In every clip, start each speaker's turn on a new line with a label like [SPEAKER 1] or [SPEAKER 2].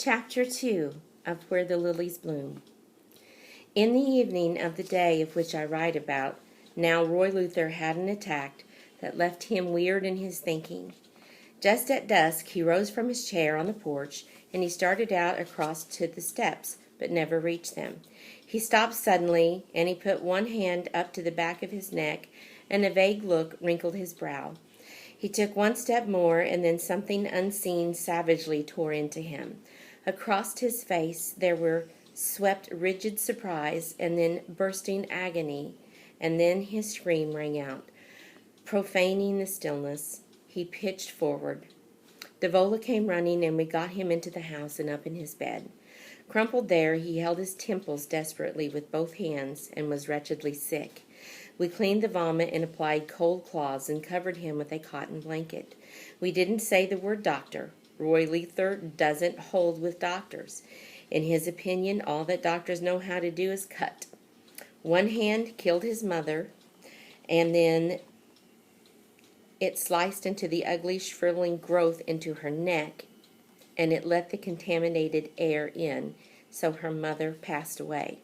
[SPEAKER 1] Chapter 2 of Where the Lilies Bloom. In the evening of the day of which I write about, now Roy Luther had an attack that left him weird in his thinking. Just at dusk he rose from his chair on the porch and he started out across to the steps, but never reached them. He stopped suddenly and he put one hand up to the back of his neck, and a vague look wrinkled his brow. He took one step more, and then something unseen savagely tore into him. Across his face there were swept rigid surprise, and then bursting agony, and then his scream rang out. Profaning the stillness, he pitched forward. Devola came running, and we got him into the house and up in his bed. Crumpled there, he held his temples desperately with both hands and was wretchedly sick. We cleaned the vomit and applied cold cloths and covered him with a cotton blanket. We didn't say the word doctor. Roy Luther doesn't hold with doctors. In his opinion, all that doctors know how to do is cut. One hand killed his mother, and then it sliced into the ugly, shriveling growth into her neck, and it let the contaminated air in, so her mother passed away.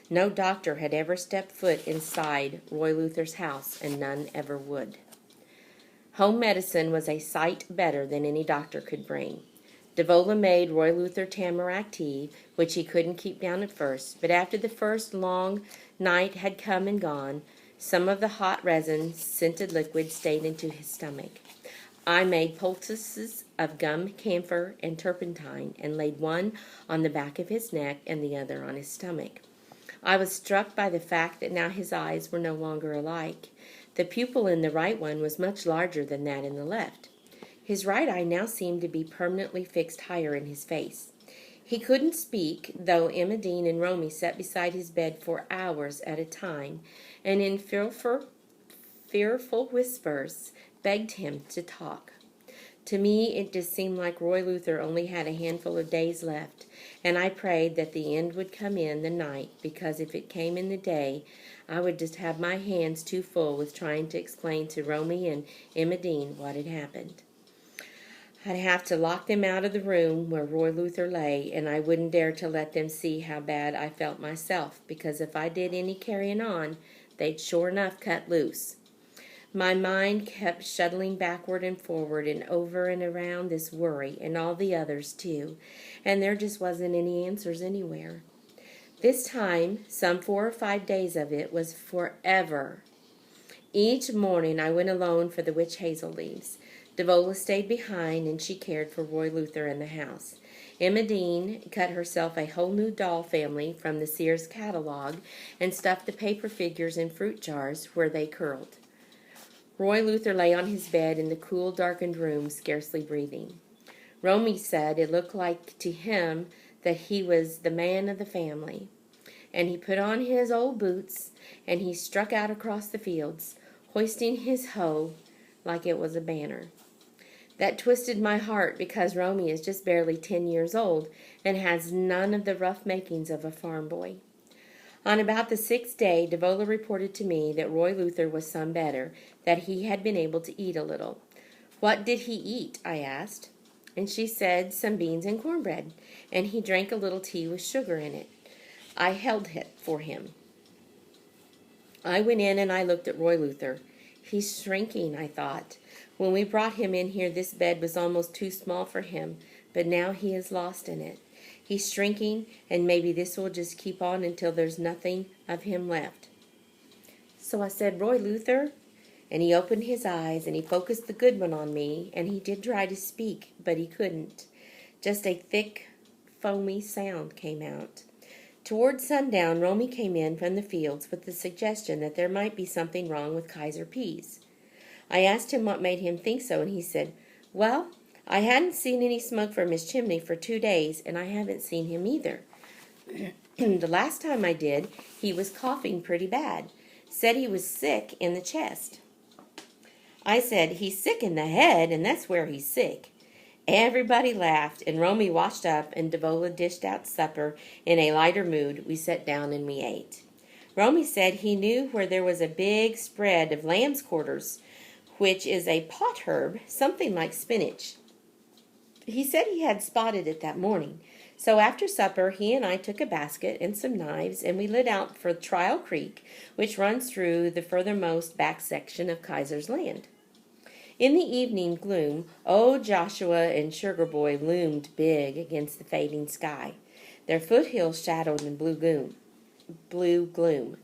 [SPEAKER 1] No doctor had ever stepped foot inside Roy Luther's house, and none ever would. Home medicine was a sight better than any doctor could bring. Devola made Roy Luther tamarack tea, which he couldn't keep down at first, but after the first long night had come and gone, some of the hot resin-scented liquid stayed into his stomach. I made poultices of gum, camphor, and turpentine, and laid one on the back of his neck and the other on his stomach. I was struck by the fact that now his eyes were no longer alike. The pupil in the right one was much larger than that in the left. His right eye now seemed to be permanently fixed higher in his face. He couldn't speak, though Emma Dean and Romy sat beside his bed for hours at a time, and in fearful whispers begged him to talk. To me, it just seemed like Roy Luther only had a handful of days left, and I prayed that the end would come in the night, because if it came in the day, I would just have my hands too full with trying to explain to Romy and Emma Dean what had happened. I'd have to lock them out of the room where Roy Luther lay, and I wouldn't dare to let them see how bad I felt myself, because if I did any carrying on, they'd sure enough cut loose. My mind kept shuttling backward and forward and over and around this worry, and all the others too, and there just wasn't any answers anywhere. This time, some 4 or 5 days of it, was forever. Each morning I went alone for the witch hazel leaves. Devola stayed behind, and she cared for Roy Luther in the house. Emma Dean cut herself a whole new doll family from the Sears catalog and stuffed the paper figures in fruit jars where they curled. Roy Luther lay on his bed in the cool, darkened room, scarcely breathing. Romy said it looked like to him that he was the man of the family. And he put on his old boots, and he struck out across the fields, hoisting his hoe like it was a banner. That twisted my heart, because Romy is just barely 10 years old and has none of the rough makings of a farm boy. On about the 6th day, Devola reported to me that Roy Luther was some better, that he had been able to eat a little. What did he eat? I asked. And she said some beans and cornbread, and he drank a little tea with sugar in it. I held it for him. I went in and I looked at Roy Luther. He's shrinking, I thought. When we brought him in here, this bed was almost too small for him, but now he is lost in it. He's shrinking, and maybe this will just keep on until there's nothing of him left. So I said, Roy Luther? And he opened his eyes, and he focused the good one on me, and he did try to speak, but he couldn't. Just a thick, foamy sound came out. Toward sundown, Romy came in from the fields with the suggestion that there might be something wrong with Kaiser peas. I asked him what made him think so, and he said, well, I hadn't seen any smoke from his chimney for 2 days, and I haven't seen him either. The last time I did, he was coughing pretty bad. Said he was sick in the chest. I said, he's sick in the head, and that's where he's sick. Everybody laughed, and Romy washed up, and Devola dished out supper. In a lighter mood, we sat down and we ate. Romy said he knew where there was a big spread of lamb's quarters, which is a pot herb, something like spinach. He said he had spotted it that morning. So after supper, he and I took a basket and some knives, and we lit out for Trial Creek, which runs through the furthermost back section of Kaiser's land. In the evening gloom, old Joshua and Sugar Boy loomed big against the fading sky, their foothills shadowed in blue gloom.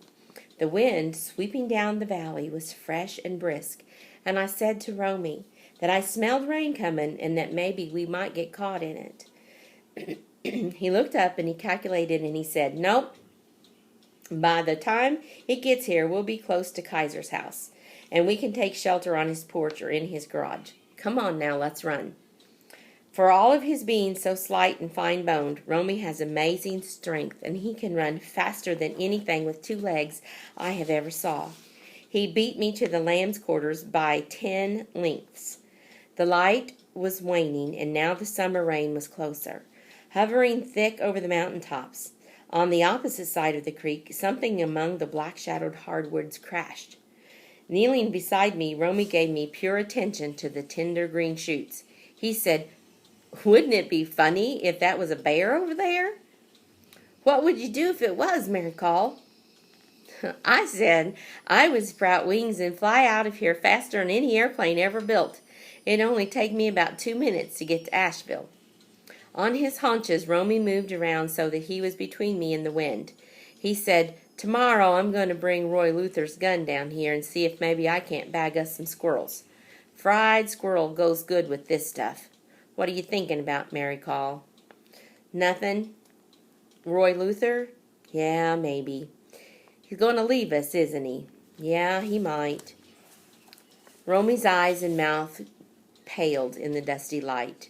[SPEAKER 1] The wind sweeping down the valley was fresh and brisk, and I said to Romy that I smelled rain coming and that maybe we might get caught in it. He looked up and he calculated and he said, "Nope. By the time it gets here, we'll be close to Kaiser's house, and we can take shelter on his porch or in his garage. Come on now, let's run." For all of his being so slight and fine-boned, Romy has amazing strength, and he can run faster than anything with 2 legs I have ever saw. He beat me to the lamb's quarters by 10 lengths. The light was waning, and now the summer rain was closer, hovering thick over the mountain tops. On the opposite side of the creek, something among the black-shadowed hardwoods crashed. Kneeling beside me, Romy gave me pure attention to the tender green shoots. He said, "Wouldn't it be funny if that was a bear over there?" "What would you do if it was?" Mary called. I said I would sprout wings and fly out of here faster than any airplane ever built. It'd only take me about 2 minutes to get to Asheville. On his haunches, Romy moved around so that he was between me and the wind. He said, "Tomorrow I'm going to bring Roy Luther's gun down here and see if maybe I can't bag us some squirrels. Fried squirrel goes good with this stuff." "What are you thinking about?" Mary called. "Nothing. Roy Luther? Yeah, maybe. He's going to leave us, isn't he?" "Yeah, he might." Romy's eyes and mouth paled in the dusty light,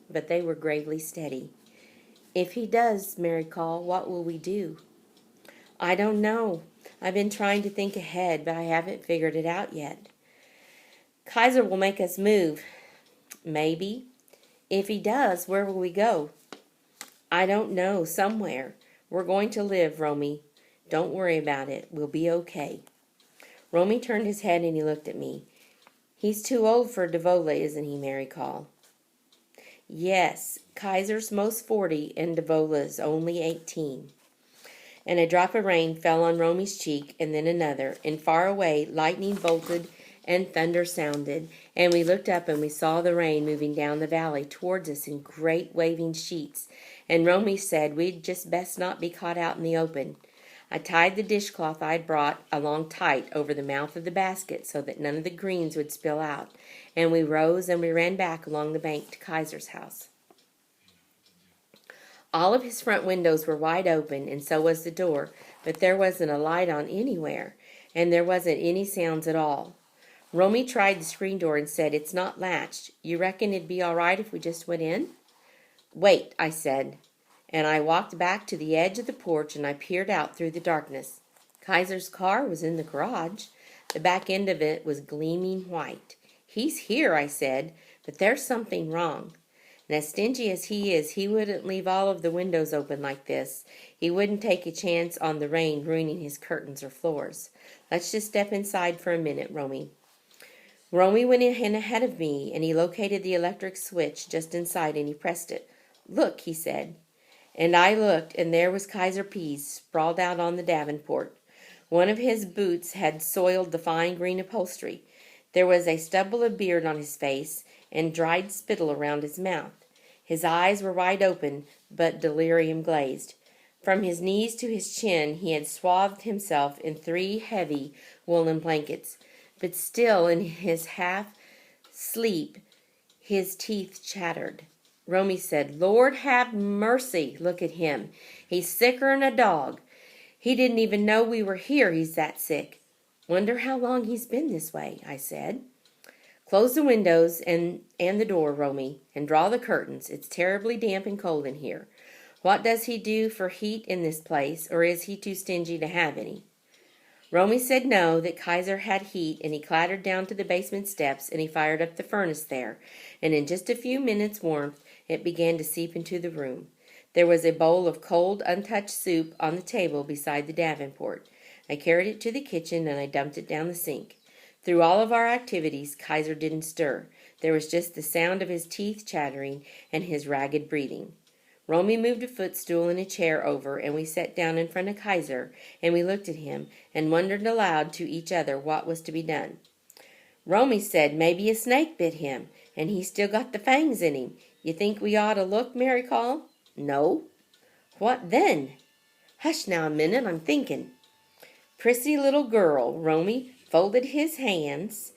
[SPEAKER 1] but they were gravely steady. "If he does," Mary called, "what will we do?" "I don't know. I've been trying to think ahead, but I haven't figured it out yet." "Kaiser will make us move." "Maybe. If he does, where will we go?" "I don't know. Somewhere. We're going to live, Romy. Don't worry about it. We'll be okay." Romy turned his head and he looked at me. "He's too old for Devola, isn't he?" Mary called. "Yes. Kaiser's most 40 and Devola's only 18. And a drop of rain fell on Romy's cheek, and then another, and far away lightning bolted and thunder sounded, and we looked up and we saw the rain moving down the valley towards us in great waving sheets, and Romy said we'd just best not be caught out in the open. I tied the dishcloth I'd brought along tight over the mouth of the basket so that none of the greens would spill out, and we rose and we ran back along the bank to Kaiser's house. All of his front windows were wide open, and so was the door, but there wasn't a light on anywhere, and there wasn't any sounds at all. Romy tried the screen door and said, "It's not latched. You reckon it'd be all right if we just went in?" "Wait," I said, and I walked back to the edge of the porch and I peered out through the darkness. Kaiser's car was in the garage. The back end of it was gleaming white. "He's here," I said, "but there's something wrong. And as stingy as he is, he wouldn't leave all of the windows open like this. He wouldn't take a chance on the rain ruining his curtains or floors. Let's just step inside for a minute, Romy." Romy went in ahead of me, and he located the electric switch just inside, and he pressed it. "Look," he said. And I looked, and there was Kaiser Pease sprawled out on the davenport. One of his boots had soiled the fine green upholstery. There was a stubble of beard on his face and dried spittle around his mouth. His eyes were wide open, but delirium glazed. From his knees to his chin he had swathed himself in 3 heavy woolen blankets, but still in his half-sleep his teeth chattered. Romy said, "Lord have mercy, look at him. He's sicker'n a dog. He didn't even know we were here, he's that sick." "Wonder how long he's been this way," I said. "Close the windows and the door, Romy, and draw the curtains. It's terribly damp and cold in here. What does he do for heat in this place, or is he too stingy to have any?" Romy said no, that Kaiser had heat, and he clattered down to the basement steps, and he fired up the furnace there, and in just a few minutes' warmth, it began to seep into the room. There was a bowl of cold, untouched soup on the table beside the davenport. I carried it to the kitchen, and I dumped it down the sink. Through all of our activities, Kaiser didn't stir. There was just the sound of his teeth chattering and his ragged breathing. Romy moved a footstool and a chair over, and we sat down in front of Kaiser, and we looked at him and wondered aloud to each other what was to be done. Romy said maybe a snake bit him, and he's still got the fangs in him. You think we ought to look, Mary called. No. What then? Hush now a minute, I'm thinking. Prissy little girl, Romy folded his hands,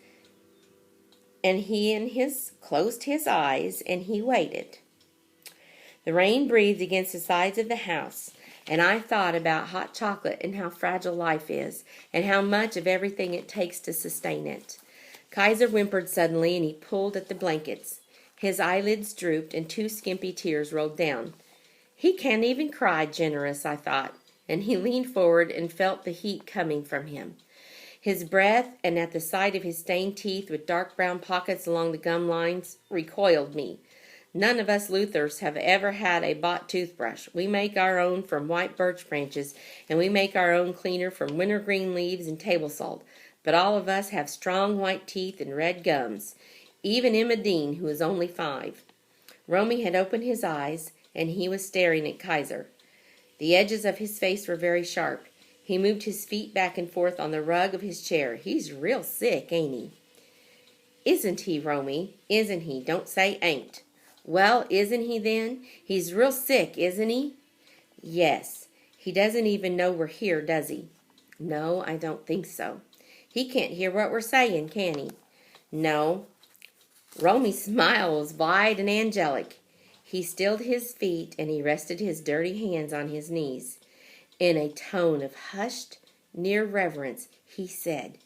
[SPEAKER 1] and he closed his eyes, and he waited. The rain breathed against the sides of the house, and I thought about hot chocolate and how fragile life is, and how much of everything it takes to sustain it. Kaiser whimpered suddenly, and he pulled at the blankets. His eyelids drooped, and 2 skimpy tears rolled down. He can't even cry generous, I thought, and he leaned forward and felt the heat coming from him. His breath, and at the sight of his stained teeth with dark brown pockets along the gum lines, recoiled me. None of us Luthers have ever had a bought toothbrush. We make our own from white birch branches, and we make our own cleaner from wintergreen leaves and table salt. But all of us have strong white teeth and red gums. Even Emma Dean, who is only 5. Romy had opened his eyes, and he was staring at Kaiser. The edges of his face were very sharp. He moved his feet back and forth on the rug of his chair. He's real sick, ain't he? Isn't he, Romy? Isn't he? Don't say ain't. Well, isn't he then? He's real sick, isn't he? Yes. He doesn't even know we're here, does he? No, I don't think so. He can't hear what we're saying, can he? No. Romy's smile was wide and angelic. He stilled his feet, and he rested his dirty hands on his knees. In a tone of hushed, near reverence, he said,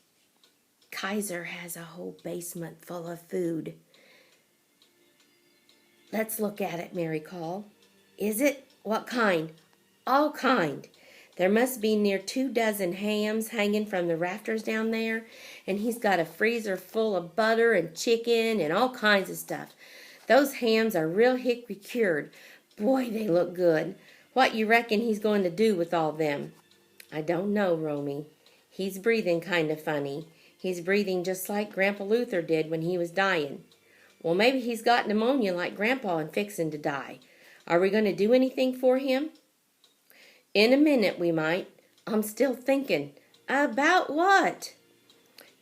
[SPEAKER 1] Kaiser has a whole basement full of food. Let's look at it, Mary called. Is it? What kind? All kind. There must be near 24 hams hanging from the rafters down there, and he's got a freezer full of butter and chicken and all kinds of stuff. Those hams are real hickory cured. Boy, they look good. What you reckon he's going to do with all them? I don't know, Romy. He's breathing kind of funny. He's breathing just like Grandpa Luther did when he was dying. Well, maybe he's got pneumonia like Grandpa and fixing to die. Are we going to do anything for him? In a minute we might. I'm still thinking. About what?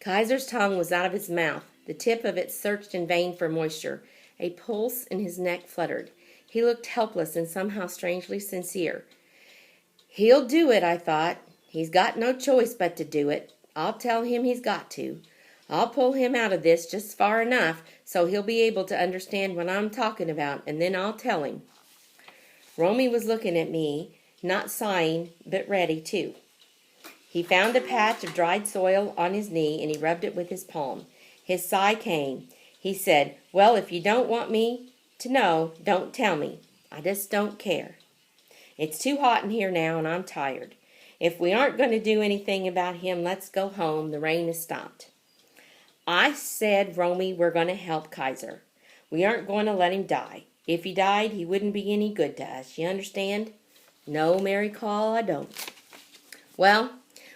[SPEAKER 1] Kaiser's tongue was out of his mouth. The tip of it searched in vain for moisture. A pulse in his neck fluttered. He looked helpless and somehow strangely sincere. He'll do it, I thought. He's got no choice but to do it. I'll tell him he's got to. I'll pull him out of this just far enough so he'll be able to understand what I'm talking about, and then I'll tell him. Romy was looking at me, not sighing, but ready too. He found a patch of dried soil on his knee, and he rubbed it with his palm. His sigh came. He said, Well, if you don't want me to know, don't tell me. I just don't care. It's too hot in here now, and I'm tired. If we aren't going to do anything about him, let's go home. The rain has stopped. I said, Romy, we're going to help Kaiser. We aren't going to let him die. If he died, he wouldn't be any good to us. You understand? No, Mary Call, I don't. Well,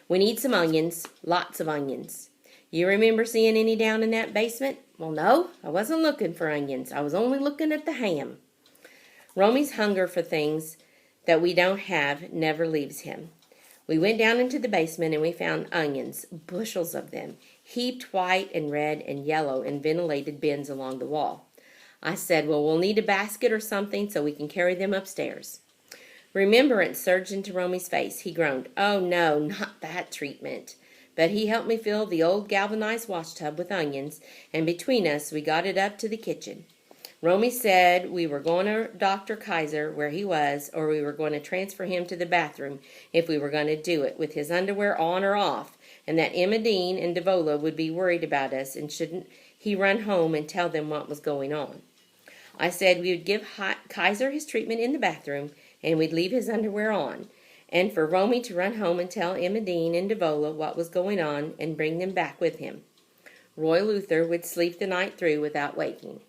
[SPEAKER 1] we need some onions, lots of onions. You remember seeing any down in that basement? Well, no, I wasn't looking for onions. I was only looking at the ham. Romy's hunger for things that we don't have never leaves him. We went down into the basement and we found onions, bushels of them, heaped white and red and yellow in ventilated bins along the wall. I said, well, we'll need a basket or something so we can carry them upstairs. Remembrance surged into Romy's face. He groaned, oh no, not that treatment. But he helped me fill the old galvanized washtub with onions, and between us we got it up to the kitchen. Romy said we were going to Dr. Kaiser where he was, or we were going to transfer him to the bathroom if we were going to do it, with his underwear on or off, and that Emma Dean and Devola would be worried about us, and shouldn't he run home and tell them what was going on. I said we would give Kaiser his treatment in the bathroom, and we'd leave his underwear on, and for Romy to run home and tell Emma Dean and Devola what was going on and bring them back with him. Roy Luther would sleep the night through without waking.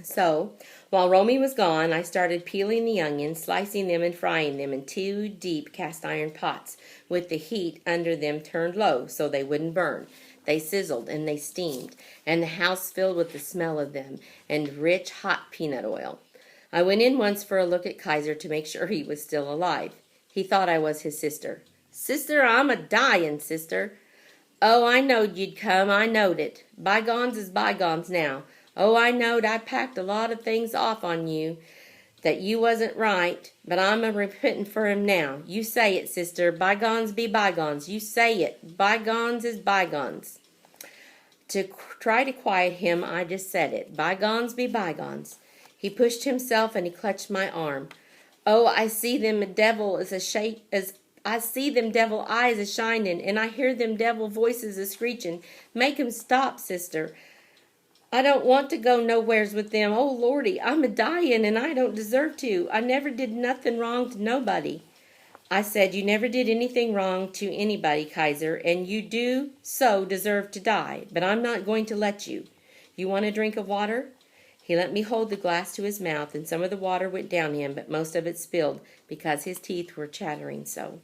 [SPEAKER 1] So, while Romy was gone, I started peeling the onions, slicing them and frying them in 2 deep cast iron pots, with the heat under them turned low so they wouldn't burn. They sizzled and they steamed, and the house filled with the smell of them and rich, hot peanut oil. I went in once for a look at Kaiser to make sure he was still alive. He thought I was his sister. "Sister, I'm a-dyin', sister." "Oh, I knowed you'd come, I knowed it. Bygones is bygones now. Oh, I knowed I packed a lot of things off on you, that you wasn't right, but I'm a-repentin' for 'em now. You say it, sister. Bygones be bygones. You say it. Bygones is bygones." To try to quiet him, I just said it. Bygones be bygones. He pushed himself and he clutched my arm. "Oh, I see them devil I see them devil eyes a shinin', and I hear them devil voices a screechin'. Make 'em stop, sister. I don't want to go nowheres with them. Oh, Lordy, I'm a-dyin', and I don't deserve to. I never did nothing wrong to nobody." I said, "You never did anything wrong to anybody, Kaiser, and you do so deserve to die, but I'm not going to let you. You want a drink of water?" He let me hold the glass to his mouth, and some of the water went down him, but most of it spilled because his teeth were chattering so.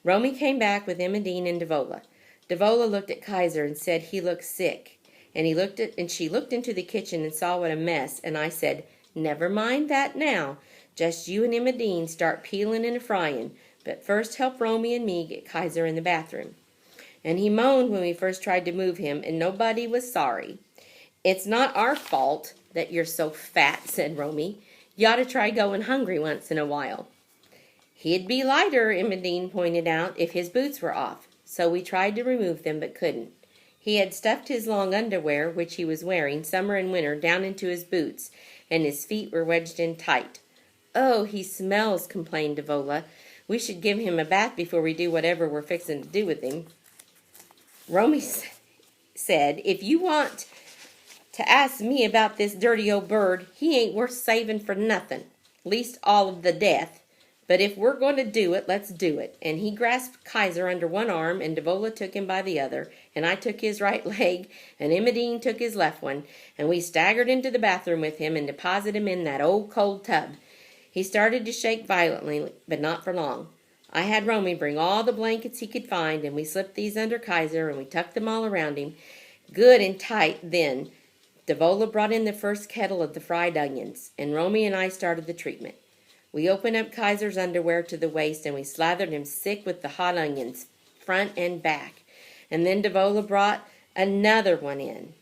[SPEAKER 1] Romy came back with Emmeline and Devola. Devola looked at Kaiser and said he looked sick, and she looked into the kitchen and saw what a mess, and I said, "Never mind that now. Just you and Emmeline start peeling and frying, but first help Romy and me get Kaiser in the bathroom." And he moaned when we first tried to move him, and nobody was sorry. "It's not our fault that you're so fat," said Romy. "You ought to try going hungry once in a while." "He'd be lighter," Emmeline pointed out, "if his boots were off." So we tried to remove them, but couldn't. He had stuffed his long underwear, which he was wearing summer and winter, down into his boots, and his feet were wedged in tight. "Oh, he smells," complained Devola. "We should give him a bath before we do whatever we're fixing to do with him." Romy said, "If you want to ask me about this dirty old bird, he ain't worth saving for nothing, least all of the death. But if we're going to do it, let's do it." And he grasped Kaiser under one arm, and Devola took him by the other, and I took his right leg, and Emmeline took his left one, and we staggered into the bathroom with him and deposited him in that old cold tub. He started to shake violently, but not for long. I had Romy bring all the blankets he could find, and we slipped these under Kaiser, and we tucked them all around him, good and tight. Then Devola brought in the first kettle of the fried onions, and Romy and I started the treatment. We opened up Kaiser's underwear to the waist, and we slathered him thick with the hot onions, front and back. And then Devola brought another one in,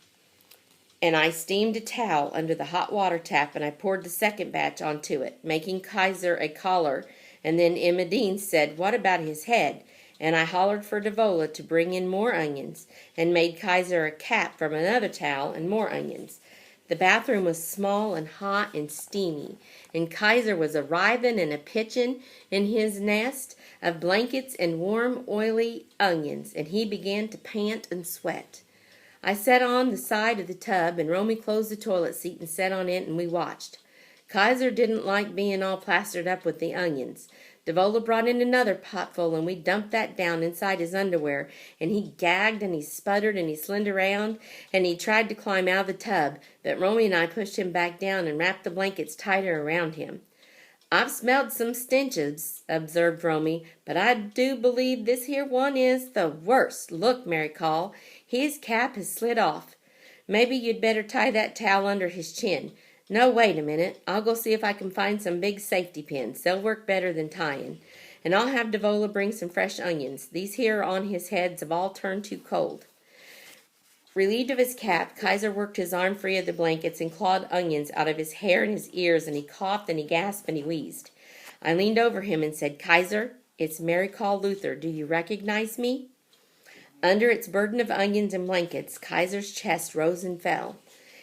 [SPEAKER 1] and I steamed a towel under the hot water tap, and I poured the second batch onto it, making Kaiser a collar. And then Emmeline said, "What about his head?" And I hollered for Devola to bring in more onions, and made Kaiser a cap from another towel and more onions. The bathroom was small and hot and steamy, and Kaiser was a-writhing and a-pitching in his nest of blankets and warm, oily onions, and he began to pant and sweat. I sat on the side of the tub, and Romy closed the toilet seat and sat on it, and we watched. Kaiser didn't like being all plastered up with the onions. Devola brought in another potful, and we dumped that down inside his underwear, and he gagged and he sputtered and he slindered around, and he tried to climb out of the tub, but Romy and I pushed him back down and wrapped the blankets tighter around him. "I've smelled some stenches," observed Romy, "but I do believe this here one is the worst. Look, Mary Call, his cap has slid off. Maybe you'd better tie that towel under his chin. No, wait a minute. I'll go see if I can find some big safety pins. They'll work better than tying. And I'll have Devola bring some fresh onions. These here on his heads have all turned too cold." Relieved of his cap, Kaiser worked his arm free of the blankets and clawed onions out of his hair and his ears, and he coughed and he gasped and he wheezed. I leaned over him and said, "Kaiser, it's Mary Call Luther. Do you recognize me?" Under its burden of onions and blankets, Kaiser's chest rose and fell.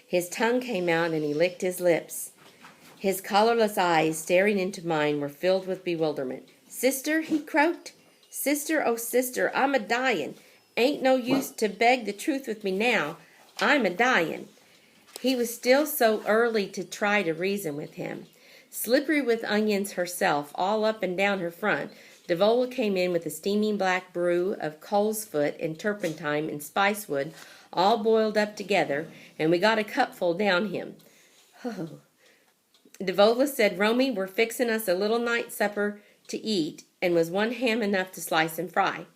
[SPEAKER 1] His tongue came out and he licked his lips. His colorless eyes, staring into mine, were filled with bewilderment. "Sister," he croaked. "Sister, oh sister, I'm a-dyin'. Ain't no use to beg the truth with me now. I'm a-dyin'." He was still so early to try to reason with him. Slippery with onions herself, all up and down her front, Devola came in with a steaming black brew of colesfoot and turpentine and spicewood, all boiled up together, and we got a cupful down him. Oh. Devola said, "Romy, we're fixing us a little night supper to eat, and was one ham enough to slice and fry?"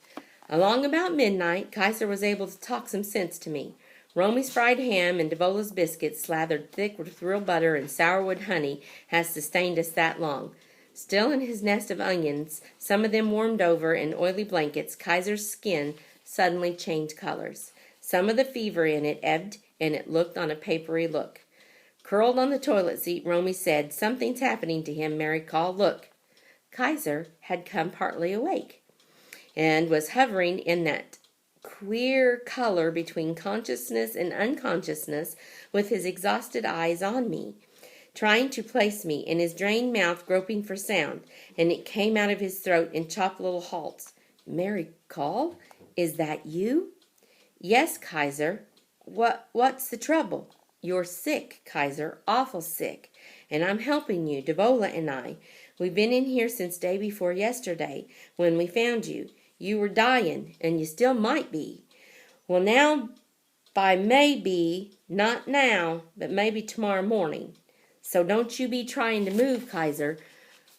[SPEAKER 1] Along about midnight, Kaiser was able to talk some sense to me. Romy's fried ham and Devola's biscuits, slathered thick with real butter and sourwood honey, has sustained us that long. Still in his nest of onions, some of them warmed over in oily blankets, Kaiser's skin suddenly changed colors. Some of the fever in it ebbed, and it looked on a papery look. Curled on the toilet seat, Romy said, "Something's happening to him, Mary Call. Look." Kaiser had come partly awake, and was hovering in that queer color between consciousness and unconsciousness, with his exhausted eyes on me, trying to place me, in his drained mouth groping for sound, and it came out of his throat in chopped little halts. "Mary Call, is that you?" "Yes, Kaiser. What's the trouble?" "You're sick, Kaiser, awful sick, and I'm helping you, Devola and I. We've been in here since day before yesterday, when we found you. You were dying, and you still might be. Well, now, by maybe, not now, but maybe tomorrow morning. So don't you be trying to move, Kaiser.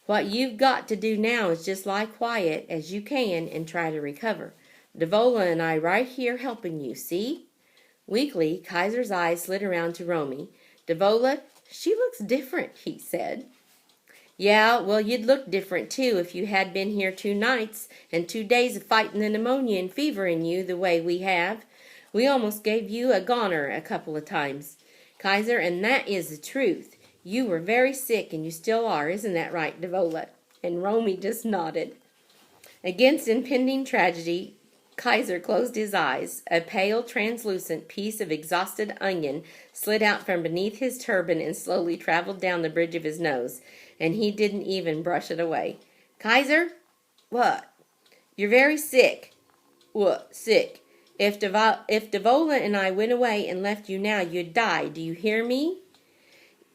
[SPEAKER 1] What you've got to do now is just lie quiet as you can and try to recover. Devola and I right here helping you, see?" Weakly, Kaiser's eyes slid around to Romy. "Devola, she looks different," he said. "Yeah, well, you'd look different, too, if you had been here 2 nights and 2 days of fighting the pneumonia and fever in you the way we have. We almost gave you a goner a couple of times, Kaiser, and that is the truth. You were very sick, and you still are, isn't that right, Devola?" And Romy just nodded. Against impending tragedy, Kaiser closed his eyes. A pale, translucent piece of exhausted onion slid out from beneath his turban and slowly traveled down the bridge of his nose, and he didn't even brush it away. "Kaiser?" "What?" "You're very sick." "What, sick?" If Devola and I went away and left you now, you'd die. Do you hear me?"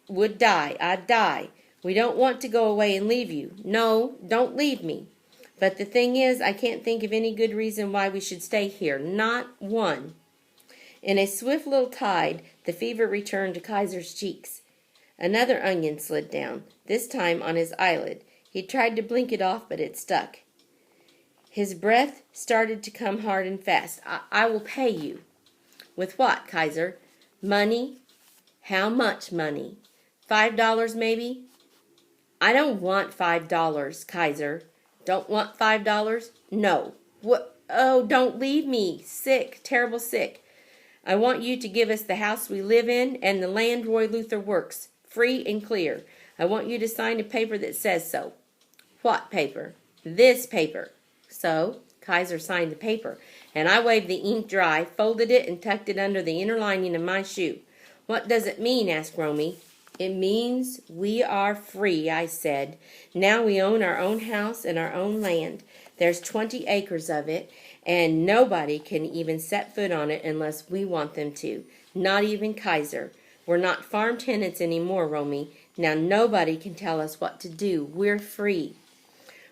[SPEAKER 1] "Would die. I'd die. We don't want to go away and leave you. No, don't leave me. But the thing is, I can't think of any good reason why we should stay here. Not one." In a swift little tide, the fever returned to Kaiser's cheeks. Another onion slid down, this time on his eyelid. He tried to blink it off, but it stuck. His breath started to come hard and fast. I will pay you." "With what, Kaiser?" "Money." "How much money?" $5 maybe." "I don't want $5, Kaiser." "Don't want $5? No." "What? Oh, don't leave me. Sick, terrible sick. I want you to give us the house we live in and the land Roy Luther works, free and clear. I want you to sign a paper that says so." "What paper?" "This paper." So Kaiser signed the paper, and I waved the ink dry, folded it, and tucked it under the inner lining of my shoe. "What does it mean?" asked Romy. "It means we are free," I said. "Now we own our own house and our own land. There's 20 acres of it, and nobody can even set foot on it unless we want them to. Not even Kaiser. We're not farm tenants anymore, Romy. Now nobody can tell us what to do. We're free."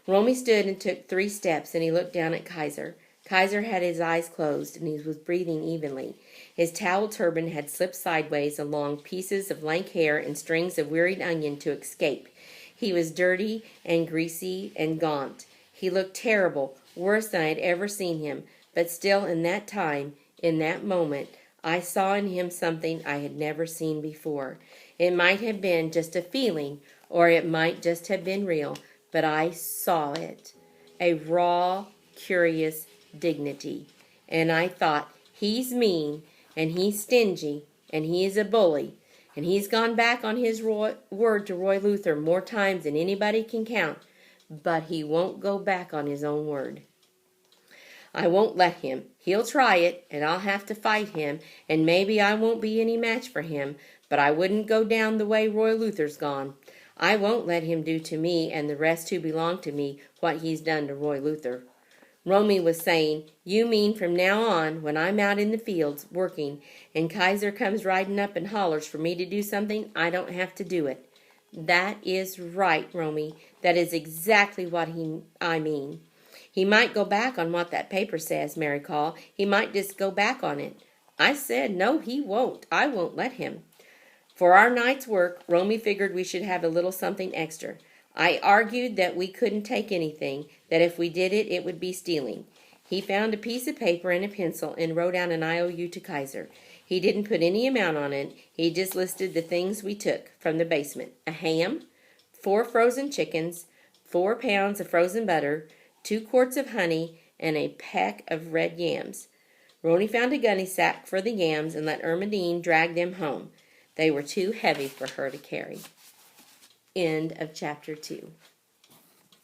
[SPEAKER 1] Romy stood and took 3 steps, and he looked down at Kaiser. Kaiser had his eyes closed, and he was breathing evenly. His towel turban had slipped sideways along pieces of lank hair and strings of wearied onion to escape. He was dirty and greasy and gaunt. He looked terrible, worse than I had ever seen him, but still in that time, in that moment, I saw in him something I had never seen before. It might have been just a feeling, or it might just have been real, but I saw it. A raw, curious dignity. And I thought, he's mean, and he's stingy, and he is a bully, and he's gone back on his word to Roy Luther more times than anybody can count, but he won't go back on his own word. I won't let him. He'll try it, and I'll have to fight him, and maybe I won't be any match for him, but I wouldn't go down the way Roy Luther's gone. I won't let him do to me and the rest who belong to me what he's done to Roy Luther." Romy was saying, "You mean from now on, when I'm out in the fields working and Kaiser comes riding up and hollers for me to do something, I don't have to do it." "That is right, Romy. That is exactly what I mean. He might go back on what that paper says, Mary Call. He might just go back on it." I said, "No, he won't. I won't let him." For our night's work, Romy figured we should have a little something extra. I argued that we couldn't take anything, that if we did it, it would be stealing. He found a piece of paper and a pencil and wrote out an IOU to Kaiser. He didn't put any amount on it. He just listed the things we took from the basement. A ham, 4 frozen chickens, 4 pounds of frozen butter, 2 quarts of honey, and a peck of red yams. Roni found a gunny sack for the yams and let Ermedine drag them home. They were too heavy for her to carry. End of chapter 2.